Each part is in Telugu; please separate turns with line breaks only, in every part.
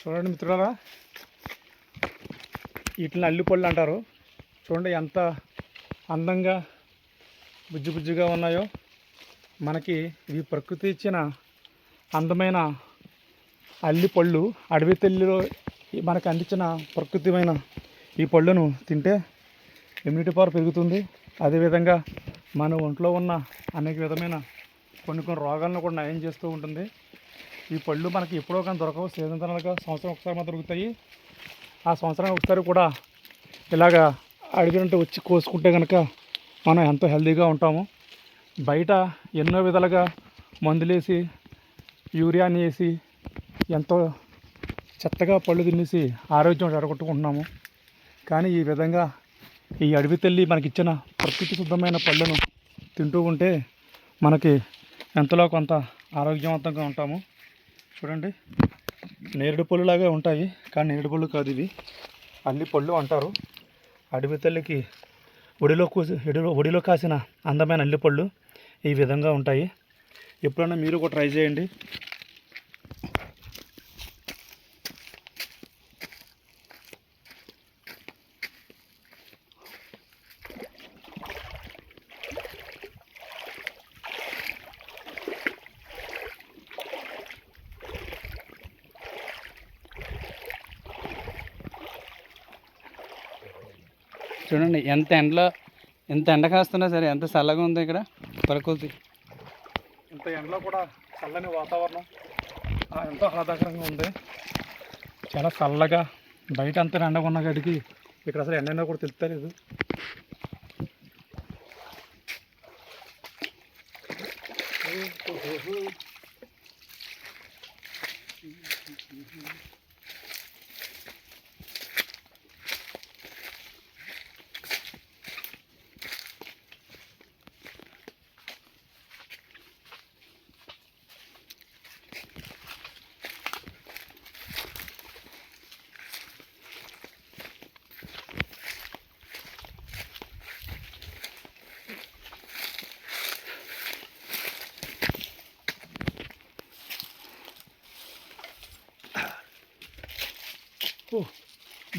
చూడండి మిత్రులారా, వీటిని అల్లిపళ్ళు అంటారు. చూడండి ఎంత అందంగా బుజ్జి బుజ్జిగా ఉన్నాయో. మనకి ఇవి ప్రకృతి ఇచ్చిన అందమైన అల్లిపళ్ళు. అడవి తల్లిలో మనకు అందించిన ప్రకృతిమైన ఈ పళ్ళును తింటే ఇమ్యూనిటీ పవర్ పెరుగుతుంది. అదేవిధంగా మన ఒంట్లో ఉన్న అనేక విధమైన కొన్ని రోగాలను కూడా నయం చేస్తూ ఉంటుంది. ఈ పళ్ళు మనకి ఎప్పుడో కానీ దొరకవు, సీజనల్గా సంవత్సరం ఒకసారి మాత్రం దొరుకుతాయి. ఆ సంవత్సరానికి ఒకసారి కూడా ఇలాగా అడిగినట్టు వచ్చి కోసుకుంటే కనుక మనం ఎంతో హెల్తీగా ఉంటాము. బయట ఎన్నో విధాలుగా మందులేసి యూరియాని వేసి ఎంతో చెత్తగా పళ్ళు తినేసి ఆరోగ్యం చెడగొట్టుకుంటున్నాము. కానీ ఈ విధంగా ఈ అడవి తల్లి మనకిచ్చిన ప్రకృతి శుద్ధమైన పళ్ళను తింటూ ఉంటే మనకి ఎంతలో కొంత ఆరోగ్యవంతంగా ఉంటాము. చూడండి, నేరేడు పళ్ళులాగే ఉంటాయి, కానీ నేరేడు పళ్ళు కాదు, ఇవి అల్లి పళ్ళు అంటారు. అడవి తల్లికి ఒడిలో కాసిన అందమైన అల్లిపళ్ళు ఈ విధంగా ఉంటాయి. ఎప్పుడైనా మీరు కూడా ట్రై చేయండి.
చూడండి ఎంత ఎండ కాస్తున్నా సరే ఎంత చల్లగా ఉంది ఇక్కడ ప్రకృతి.
ఇంత ఎండలో కూడా చల్లని వాతావరణం ఎంతో ఆహ్లాదకరంగా ఉంది. చాలా చల్లగా, బయట అంతా ఎండగా ఉన్న గడికి ఇక్కడ అసలు ఎండ కూడా తెలుస్తలేదు.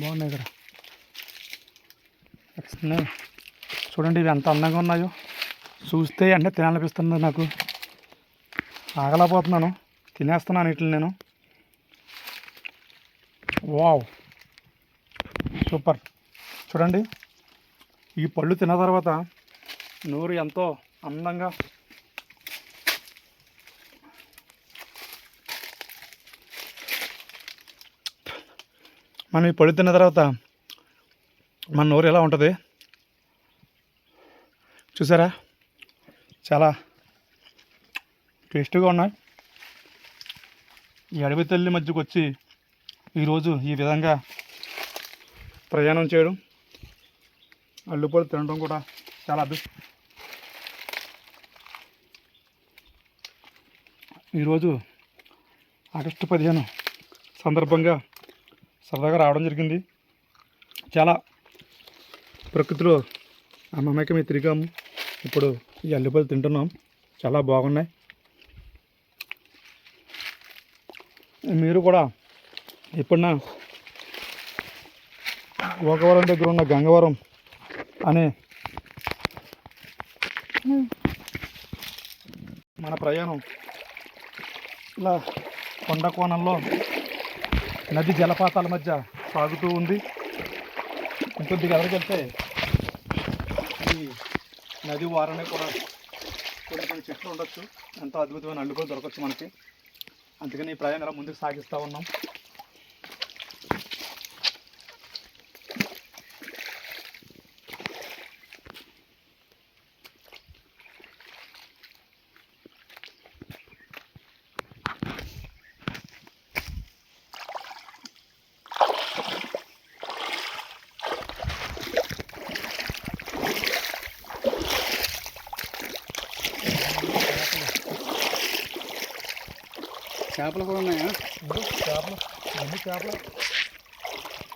బాగున్నాయి ఇక్కడ. చూడండి ఇవి ఎంత అందంగా ఉన్నాయో. చూస్తే అంటే తినాలనిపిస్తుంది నాకు. ఆగలేకపోతున్నాను, తినేస్తున్నాను వీటిని నేను. Wow, super. చూడండి, ఈ పళ్ళు తిన్న తర్వాత నోరు ఎంతో అందంగా మనం ఈ పళ్ళు తిన్న తర్వాత మన నోరు ఎలా ఉంటుంది చూసారా? చాలా టేస్టీగా ఉన్నాయి. ఈ అడవి తల్లి మధ్యకు వచ్చి ఈరోజు ఈ విధంగా ప్రయాణం చేయడం, అల్లిపళ్ళు తినడం కూడా చాలా అదృష్టం. ఈరోజు ఆగస్టు 15 సందర్భంగా సరదాగా రావడం జరిగింది. చాలా ప్రకృతిలో మమేకమే తిరిగాము. ఇప్పుడు ఈ అల్లిపళ్ళు తింటున్నాం, చాలా బాగున్నాయి. మీరు కూడా ఎప్పుడన్నా గోకవరం దగ్గర ఉన్న గంగవరం అనే మన ప్రయాణం ఇలా కొండ కోణంలో నది జలపాతాల మధ్య సాగుతూ ఉంది. ఇంకొద్దిగా ఎవరికెళ్తే ఈ నది వారనే కూడా కొన్ని చెట్లు ఉండొచ్చు, ఎంతో అద్భుతమైన అల్లిపళ్ళు దొరకచ్చు మనకి. అందుకని ఈ ప్రయాణం ఇలా ముందుకు సాగిస్తూ ఉన్నాం.
చేపలు కూడా ఉన్నాయా?
చేపలు, ఎన్ని చేపలు.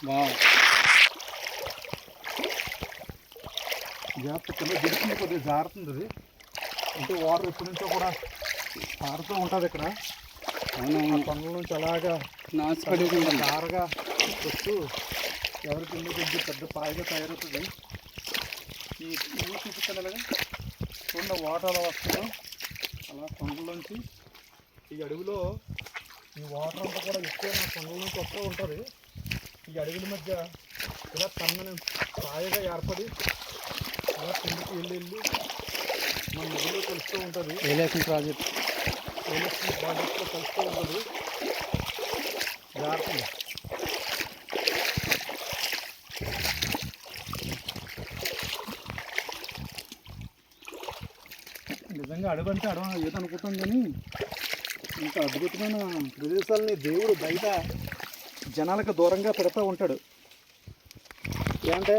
బాగా
జాగ్రత్త కింద దిగుతుంది, కొద్దిగా జారుతుంది అది. అంటే వాటర్ ఎప్పటి నుంచో కూడా పారుతూ ఉంటుంది ఇక్కడ. కొండల నుంచి అలాగా
నాచుపడకుండా
దారగా వస్తూ ఎవరికి ఇల్లు కొద్ది పెద్ద పాయగా తయారవుతుంది. ఈ ఊరు చూపిస్తాను అలాగా చూడండి, వాటర్ అలా వస్తుందో అలా కొండలోంచి ఈ అడవిలో ఈ వాటర్ అంతా కూడా ఎక్కువ కొండల నుంచి వస్తూ ఉంటుంది. ఈ అడవుల మధ్య ఇలా సన్నని పాయగా ఏర్పడి అలా కిందకి వెళ్ళి మన నదిలో కలుస్తూ ఉంటుంది.
ఏలేషన్ ప్రాజెక్ట్
ప్రాజెక్ట్లో కలుస్తూ ఉంటుంది. జాగ్రత్త. నిజంగా అడవి అంటే అడవి ఏదనుకుంటాం, కానీ ఇంత అద్భుతమైన ప్రదేశాలని దేవుడు బయట జనాలకు దూరంగా పెడతా ఉంటాడు. ఏంటంటే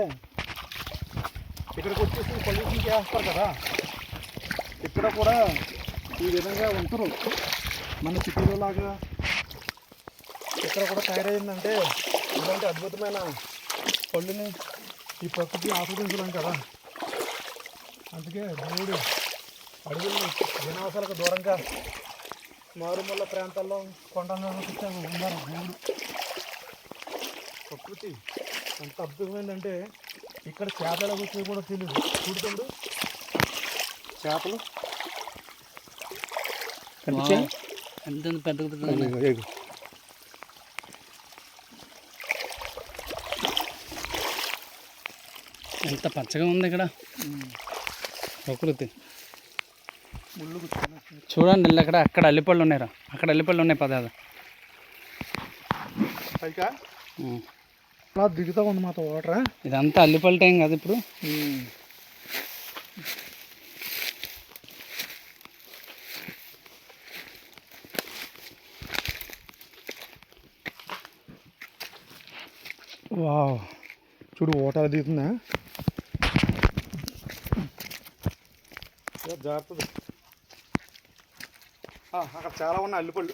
ఇక్కడికి వచ్చేసి పొల్యూషన్ చేస్తారు కదా, ఇక్కడ కూడా ఈ విధంగా ఉంటారు. మన సిటీలో లాగా ఇక్కడ కూడా తయారైందంటే ఇలాంటి అద్భుతమైన పళ్ళుని ఈ ప్రకృతి ఆస్వాదించలేం కదా. అందుకే దేవుడు అడవుల్ని జనావాసాలకు దూరంగా మారుమూల ప్రాంతాల్లో కొండలను ఉన్నారు. దేవుడు ప్రకృతి ఎంత అద్భుతమైందంటే ఇక్కడ చేపల గురించి కూడా తెలియదు. చూడుతుండు చేపలు
ఎంత పెద్ద ఎంత పచ్చగా ఉంది ఇక్కడ ప్రకృతి. చూడండి ఇక్కడ అక్కడ అల్లిపళ్ళు ఉన్నాయిరా, అక్కడ అల్లిపళ్ళు ఉన్నాయి పదాలు
పైగా అలా దిగుతా ఉంది మాతో వాటర్.
ఇదంతా అల్లిపల్లి టైం కదా ఇప్పుడు.
వావ్, చూడు వాటర్ దిగుతుందా. జాగ్రత్త, అక్కడ చాలా ఉన్నాయి అల్లిపళ్ళు.